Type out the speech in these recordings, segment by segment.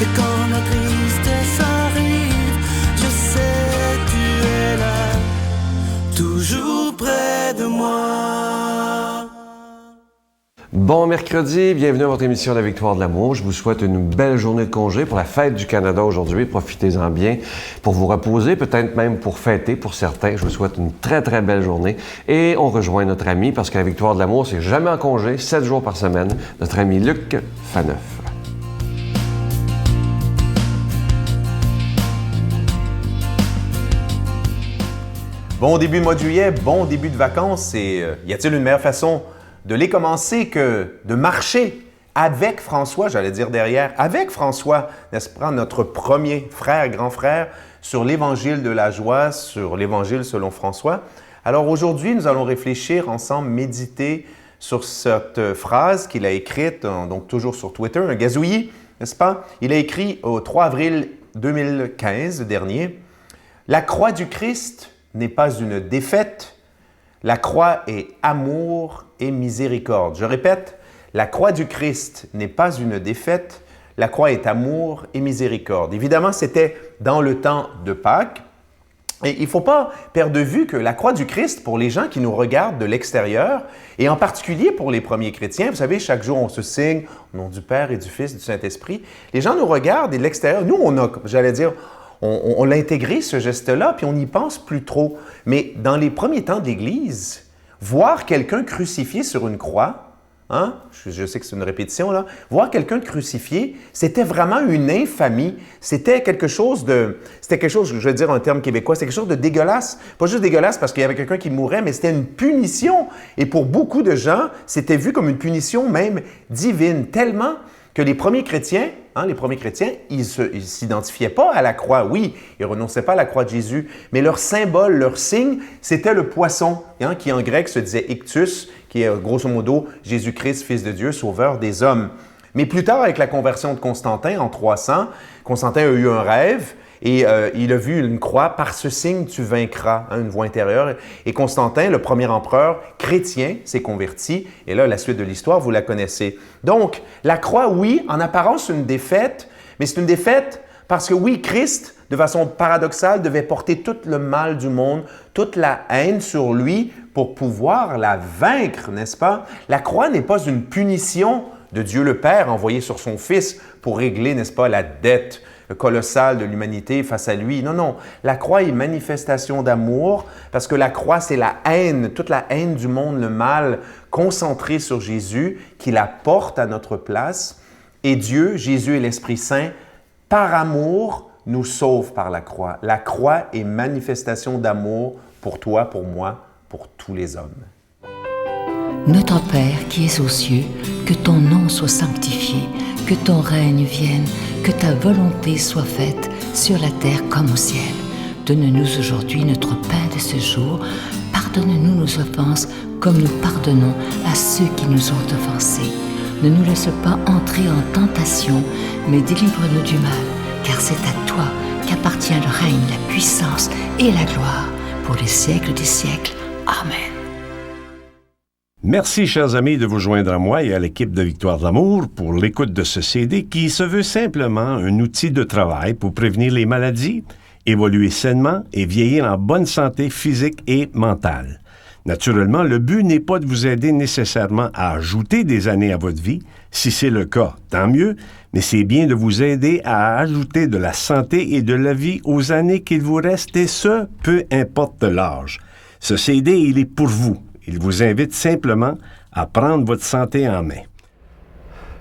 Et quand la tristesse arrive, je sais tu es là, toujours près de moi. Bon mercredi, bienvenue à votre émission La Victoire de l'amour. Je vous souhaite une belle journée de congé pour la fête du Canada aujourd'hui. Profitez-en bien pour vous reposer, peut-être même pour fêter pour certains. Je vous souhaite une très, très belle journée. Et on rejoint notre ami, parce que La Victoire de l'amour, c'est jamais en congé, 7 jours par semaine, notre ami Luc Faneuf. Bon début de mois de juillet, bon début de vacances. Et y a-t-il une meilleure façon de les commencer que de marcher avec François, j'allais dire derrière, avec François, n'est-ce pas, notre premier frère, grand frère, sur l'Évangile de la joie, sur l'Évangile selon François. Alors aujourd'hui, nous allons réfléchir ensemble, méditer sur cette phrase qu'il a écrite, donc toujours sur Twitter, un gazouillis, n'est-ce pas? Il a écrit au 3 avril 2015 dernier, « La croix du Christ n'est pas une défaite, la croix est amour et miséricorde. » Je répète, la croix du Christ n'est pas une défaite, la croix est amour et miséricorde. Évidemment, c'était dans le temps de Pâques. Et il ne faut pas perdre de vue que la croix du Christ, pour les gens qui nous regardent de l'extérieur, et en particulier pour les premiers chrétiens, vous savez, chaque jour on se signe au nom du Père et du Fils et du Saint-Esprit. Les gens nous regardent et de l'extérieur, nous on a, j'allais dire, on l'a intégré, ce geste-là, puis on n'y pense plus trop. Mais dans les premiers temps de l'Église, voir quelqu'un crucifié sur une croix, hein, je sais que c'est une répétition, là, voir quelqu'un crucifié, c'était vraiment une infamie. C'était quelque chose, je vais dire un terme québécois, c'était quelque chose de dégueulasse. Pas juste dégueulasse parce qu'il y avait quelqu'un qui mourait, mais c'était une punition. Et pour beaucoup de gens, c'était vu comme une punition même divine, tellement que les premiers chrétiens, ils ne s'identifiaient pas à la croix. Oui, ils ne renonçaient pas à la croix de Jésus, mais leur symbole, leur signe, c'était le poisson, hein, qui en grec se disait Ictus, qui est grosso modo Jésus-Christ, Fils de Dieu, Sauveur des hommes. Mais plus tard, avec la conversion de Constantin en 300, Constantin a eu un rêve et il a vu une croix, par ce signe tu vaincras, hein, une voix intérieure. Et Constantin, le premier empereur chrétien, s'est converti. Et là, la suite de l'histoire, vous la connaissez. Donc, la croix, oui, en apparence, c'est une défaite, mais c'est une défaite parce que oui, Christ, de façon paradoxale, devait porter tout le mal du monde, toute la haine sur lui pour pouvoir la vaincre, n'est-ce pas? La croix n'est pas une punition de Dieu le Père envoyée sur son Fils pour régler, n'est-ce pas, la dette colossale de l'humanité face à lui. Non, non. La croix est une manifestation d'amour parce que la croix, c'est la haine, toute la haine du monde, le mal concentré sur Jésus qui la porte à notre place. Et Dieu, Jésus et l'Esprit Saint, par amour, nous sauvent par la croix. La croix est manifestation d'amour pour toi, pour moi, pour tous les hommes. Notre Père qui es aux cieux, que ton nom soit sanctifié, que ton règne vienne, que ta volonté soit faite sur la terre comme au ciel. Donne-nous aujourd'hui notre pain de ce jour. Pardonne-nous nos offenses comme nous pardonnons à ceux qui nous ont offensés. Ne nous laisse pas entrer en tentation, mais délivre-nous du mal, car c'est à toi qu'appartient le règne, la puissance et la gloire pour les siècles des siècles. Amen. Merci, chers amis, de vous joindre à moi et à l'équipe de Victoire de l'amour pour l'écoute de ce CD qui se veut simplement un outil de travail pour prévenir les maladies, évoluer sainement et vieillir en bonne santé physique et mentale. Naturellement, le but n'est pas de vous aider nécessairement à ajouter des années à votre vie. Si c'est le cas, tant mieux, mais c'est bien de vous aider à ajouter de la santé et de la vie aux années qu'il vous reste, et ce, peu importe l'âge. Ce CD, il est pour vous. Il vous invite simplement à prendre votre santé en main.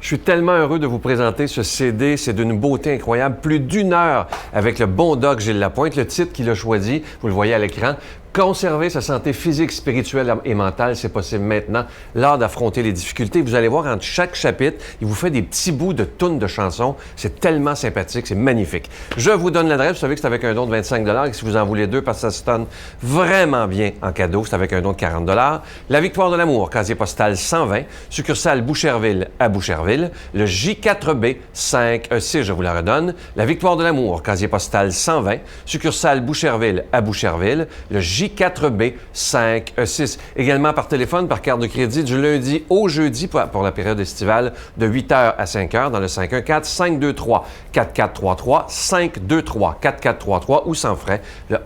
Je suis tellement heureux de vous présenter ce CD. C'est d'une beauté incroyable. Plus d'1 heure avec le bon doc Gilles Lapointe. Le titre qu'il a choisi, vous le voyez à l'écran, Conserver sa santé physique, spirituelle et mentale, c'est possible maintenant. L'art d'affronter les difficultés. Vous allez voir, entre chaque chapitre, il vous fait des petits bouts de tunes de chansons. C'est tellement sympathique, c'est magnifique. Je vous donne l'adresse. Vous savez que c'est avec un don de 25 $ et si vous en voulez 2, parce que ça se donne vraiment bien en cadeau, c'est avec un don de 40 $. La Victoire de l'amour, casier postal 120, succursale Boucherville à Boucherville. Le J4B 5E6, je vous la redonne. La Victoire de l'amour, casier postal 120, succursale Boucherville à Boucherville. Le J J4B5E6. Également par téléphone, par carte de crédit, du lundi au jeudi pour la période estivale, de 8h à 5h dans le 514-523-4433, 523-4433 ou sans frais, le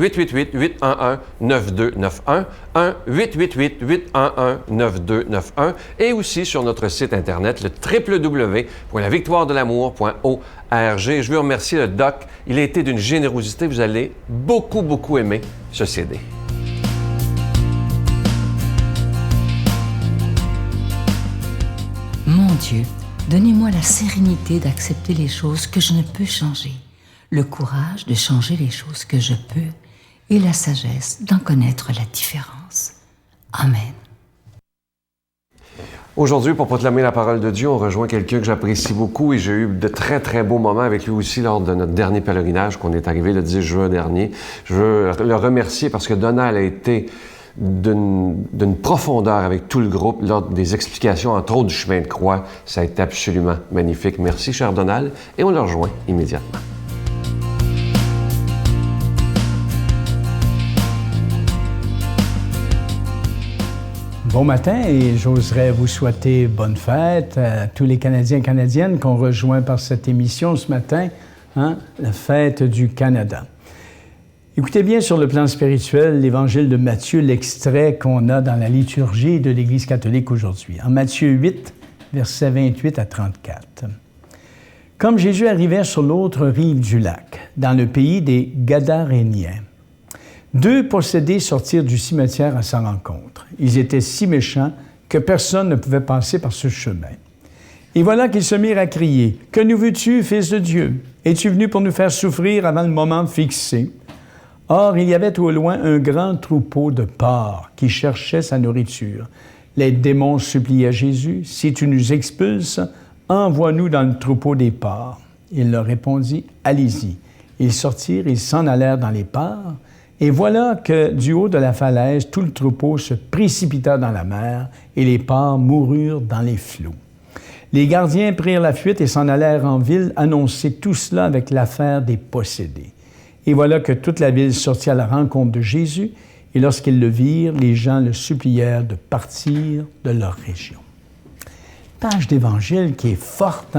1-888-811-9291, 1-888-811-9291 et aussi sur notre site Internet, le www.lavictoiredelamour.org. Je veux remercier le Doc. Il a été d'une générosité. Vous allez beaucoup, beaucoup aimer ce CD. Mon Dieu, donnez-moi la sérénité d'accepter les choses que je ne peux changer, le courage de changer les choses que je peux et la sagesse d'en connaître la différence. Amen. Aujourd'hui, pour proclamer la parole de Dieu, on rejoint quelqu'un que j'apprécie beaucoup et j'ai eu de très, très beaux moments avec lui aussi lors de notre dernier pèlerinage qu'on est arrivé le 10 juin dernier. Je veux le remercier parce que Donald a été d'une profondeur avec tout le groupe lors des explications, entre autres du chemin de croix. Ça a été absolument magnifique. Merci, cher Donald, et on le rejoint immédiatement. Bon matin et j'oserais vous souhaiter bonne fête à tous les Canadiens et Canadiennes qu'on rejoint par cette émission ce matin, la fête du Canada. Écoutez bien sur le plan spirituel l'Évangile de Matthieu, l'extrait qu'on a dans la liturgie de l'Église catholique aujourd'hui. En Matthieu 8, versets 28 à 34. Comme Jésus arrivait sur l'autre rive du lac, dans le pays des Gadaréniens, 2 possédés sortirent du cimetière à sa rencontre. Ils étaient si méchants que personne ne pouvait passer par ce chemin. Et voilà qu'ils se mirent à crier, « Que nous veux-tu, Fils de Dieu? Es-tu venu pour nous faire souffrir avant le moment fixé? » Or, il y avait au loin un grand troupeau de porcs qui cherchait sa nourriture. Les démons suppliaient Jésus, « Si tu nous expulses, envoie-nous dans le troupeau des porcs. » Il leur répondit, « Allez-y. » Ils sortirent, ils s'en allèrent dans les porcs. Et voilà que, du haut de la falaise, tout le troupeau se précipita dans la mer et les porcs moururent dans les flots. Les gardiens prirent la fuite et s'en allèrent en ville annoncer tout cela avec l'affaire des possédés. Et voilà que toute la ville sortit à la rencontre de Jésus et lorsqu'ils le virent, les gens le supplièrent de partir de leur région. Page d'Évangile qui est forte,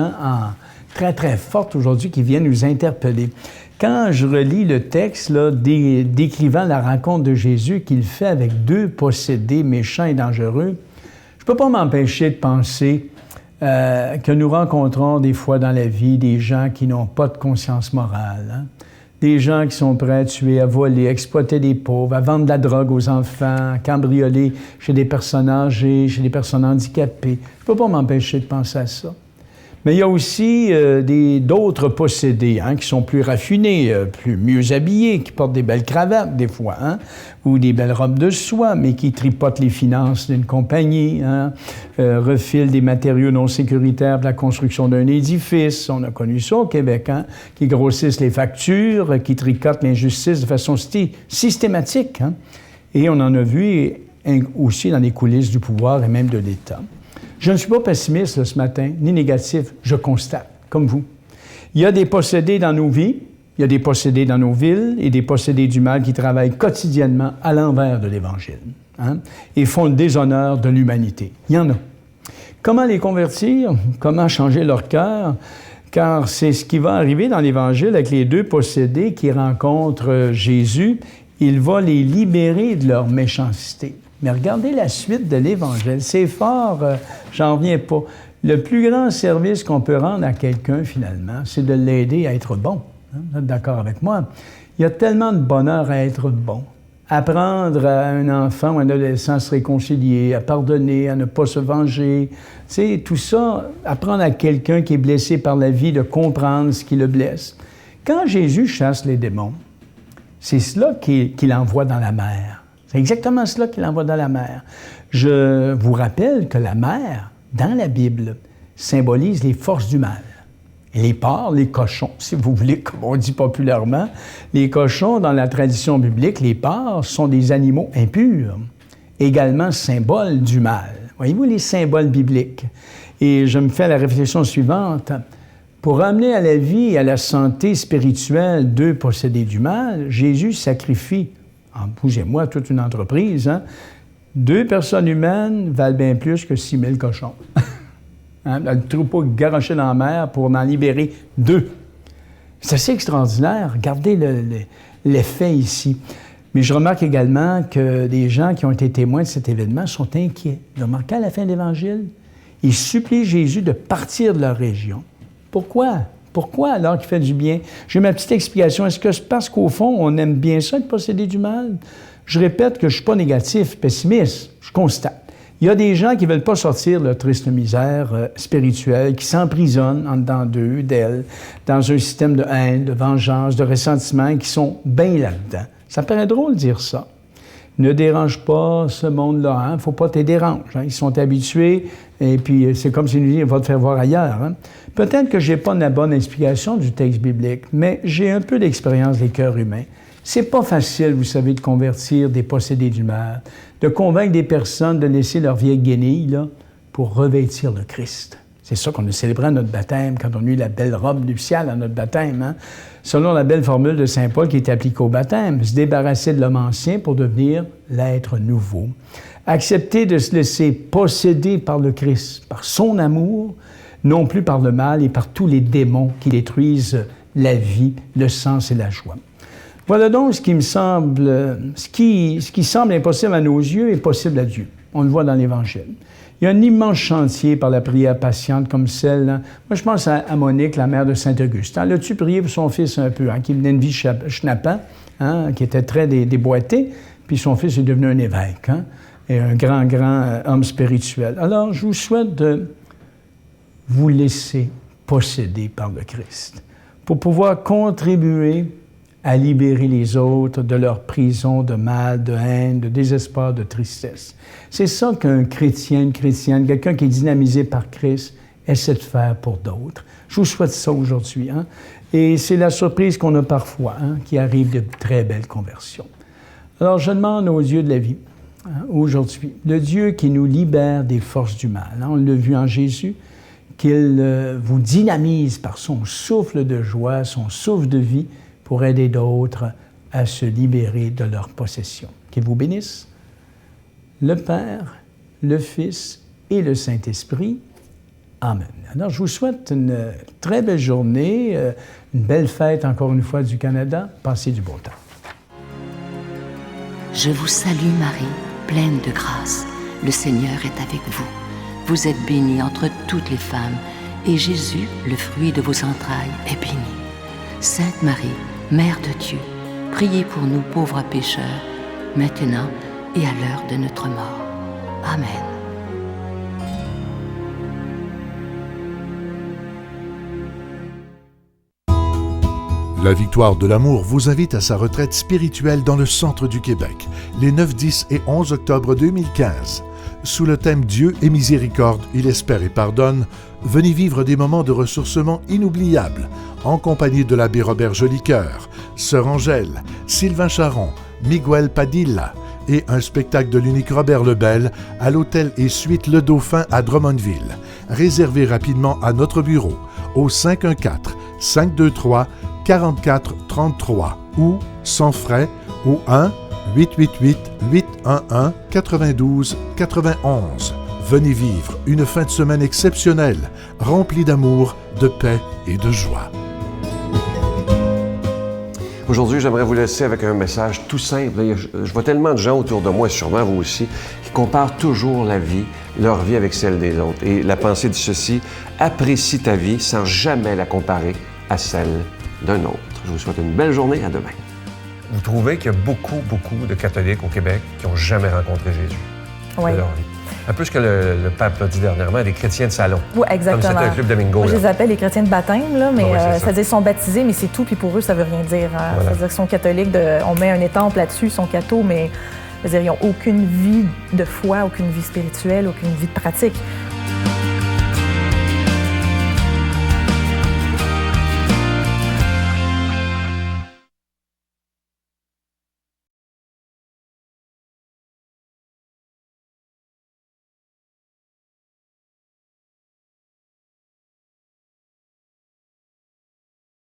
très, très forte aujourd'hui, qui vient nous interpeller. Quand je relis le texte décrivant la rencontre de Jésus qu'il fait avec 2 possédés méchants et dangereux, je ne peux pas m'empêcher de penser que nous rencontrons des fois dans la vie des gens qui n'ont pas de conscience morale, des gens qui sont prêts à tuer, à voler, à exploiter des pauvres, à vendre de la drogue aux enfants, à cambrioler chez des personnes âgées, chez des personnes handicapées. Je ne peux pas m'empêcher de penser à ça. Mais il y a aussi d'autres possédés qui sont plus raffinés, mieux habillés, qui portent des belles cravates des fois, ou des belles robes de soie, mais qui tripotent les finances d'une compagnie, refilent des matériaux non sécuritaires pour la construction d'un édifice. On a connu ça au Québec, qui grossissent les factures, qui tricotent l'injustice de façon systématique. Et on en a vu aussi dans les coulisses du pouvoir et même de l'État. Je ne suis pas pessimiste ce matin, ni négatif. Je constate, comme vous. Il y a des possédés dans nos vies, il y a des possédés dans nos villes et des possédés du mal qui travaillent quotidiennement à l'envers de l'Évangile et font le déshonneur de l'humanité. Il y en a. Comment les convertir? Comment changer leur cœur? Car c'est ce qui va arriver dans l'Évangile avec les 2 possédés qui rencontrent Jésus. Il va les libérer de leur méchanceté. Mais regardez la suite de l'Évangile. C'est fort, j'en reviens pas. Le plus grand service qu'on peut rendre à quelqu'un, finalement, c'est de l'aider à être bon. Vous êtes d'accord avec moi? Il y a tellement de bonheur à être bon. Apprendre à un enfant ou un adolescent à se réconcilier, à pardonner, à ne pas se venger. Tu sais, tout ça, apprendre à quelqu'un qui est blessé par la vie de comprendre ce qui le blesse. Quand Jésus chasse les démons, c'est cela qu'il envoie dans la mer. C'est exactement cela qu'il envoie dans la mer. Je vous rappelle que la mer, dans la Bible, symbolise les forces du mal. Et les porcs, les cochons, si vous voulez, comme on dit populairement, les cochons, dans la tradition biblique, les porcs sont des animaux impurs, également symboles du mal. Voyez-vous les symboles bibliques? Et je me fais la réflexion suivante. Pour ramener à la vie et à la santé spirituelle 2 possédés du mal, Jésus sacrifie bougez-moi, toute une entreprise, hein? 2 personnes humaines valent bien plus que 6 000 cochons. Hein? Le troupeau garoché dans la mer pour en libérer 2. C'est assez extraordinaire. Regardez l'effet ici. Mais je remarque également que des gens qui ont été témoins de cet événement sont inquiets. Vous remarquez à la fin de l'Évangile? Ils supplient Jésus de partir de leur région. Pourquoi? Pourquoi alors qu'il fait du bien? J'ai ma petite explication. Est-ce que c'est parce qu'au fond, on aime bien ça de posséder du mal? Je répète que je ne suis pas négatif, pessimiste. Je constate. Il y a des gens qui ne veulent pas sortir de leur triste misère spirituelle, qui s'emprisonnent en dedans d'eux, d'elles, dans un système de haine, de vengeance, de ressentiment, qui sont bien là-dedans. Ça paraît drôle de dire ça. Ne dérange pas ce monde-là, hein? Faut pas te déranger. Hein? Ils sont habitués, et puis c'est comme si nous disions, on va te faire voir ailleurs. Hein? Peut-être que je n'ai pas la bonne explication du texte biblique, mais j'ai un peu d'expérience des cœurs humains. C'est pas facile, vous savez, de convertir des possédés du mal, de convaincre des personnes de laisser leur vieille guenille là, pour revêtir le Christ. C'est ça qu'on a célébré à notre baptême, quand on a eu la belle robe nuptiale à notre baptême. Hein? Selon la belle formule de saint Paul qui est appliquée au baptême, se débarrasser de l'homme ancien pour devenir l'être nouveau. Accepter de se laisser posséder par le Christ, par son amour, non plus par le mal et par tous les démons qui détruisent la vie, le sens et la joie. Voilà donc ce qui semble impossible à nos yeux est possible à Dieu. On le voit dans l'Évangile. Il y a un immense chantier par la prière patiente comme celle. Hein. Moi, je pense à Monique, la mère de Saint-Auguste. Elle a-tu prié pour son fils un peu, hein, qui venait de vie schnappant, hein, qui était très déboîté, puis son fils est devenu un évêque, hein, et un grand homme spirituel. Alors, je vous souhaite de vous laisser posséder par le Christ pour pouvoir contribuer à libérer les autres de leur prison de mal, de haine, de désespoir, de tristesse. C'est ça qu'un chrétien, une chrétienne, quelqu'un qui est dynamisé par Christ, essaie de faire pour d'autres. Je vous souhaite ça aujourd'hui. Hein? Et c'est la surprise qu'on a parfois, hein, qui arrive de très belles conversions. Alors, je demande au Dieu de la vie, hein, aujourd'hui, le Dieu qui nous libère des forces du mal. Hein? On l'a vu en Jésus, qu'il vous dynamise par son souffle de joie, son souffle de vie, pour aider d'autres à se libérer de leur possession. Qu'il vous bénisse, le Père, le Fils et le Saint-Esprit. Amen. Alors, je vous souhaite une très belle journée, une belle fête, encore une fois, du Canada. Passez du bon temps. Je vous salue Marie, pleine de grâce. Le Seigneur est avec vous. Vous êtes bénie entre toutes les femmes, et Jésus, le fruit de vos entrailles, est béni. Sainte Marie, Mère de Dieu, priez pour nous pauvres pécheurs, maintenant et à l'heure de notre mort. Amen. La Victoire de l'amour vous invite à sa retraite spirituelle dans le centre du Québec, les 9, 10 et 11 octobre 2015. Sous le thème Dieu et miséricorde, il espère et pardonne, venez vivre des moments de ressourcement inoubliables en compagnie de l'abbé Robert Jolicoeur, Sœur Angèle, Sylvain Charon, Miguel Padilla et un spectacle de l'unique Robert Lebel à l'hôtel et suite Le Dauphin à Drummondville. Réservez rapidement à notre bureau au 514-523-4433 ou sans frais au 1-888-811-92-91. Venez vivre une fin de semaine exceptionnelle, remplie d'amour, de paix et de joie. Aujourd'hui, j'aimerais vous laisser avec un message tout simple. Je vois tellement de gens autour de moi, et sûrement vous aussi, qui comparent toujours la vie, leur vie avec celle des autres. Et la pensée dit ceci, apprécie ta vie sans jamais la comparer à celle d'un autre. Je vous souhaite une belle journée, à demain. Vous trouvez qu'il y a beaucoup de catholiques au Québec qui n'ont jamais rencontré Jésus oui. de leur vie? Un peu ce que le pape a dit dernièrement, des chrétiens de salon. Oui, exactement. Comme c'était un club de bingo. Moi, je les appelle les chrétiens de baptême, là, mais c'est ça veut dire qu'ils sont baptisés, mais c'est tout, puis pour eux, ça veut rien dire. Hein. Voilà. Ça veut dire qu'ils sont catholiques, on met un étampe là-dessus, ils sont cathos, mais je veux dire, ils n'ont aucune vie de foi, aucune vie spirituelle, aucune vie de pratique.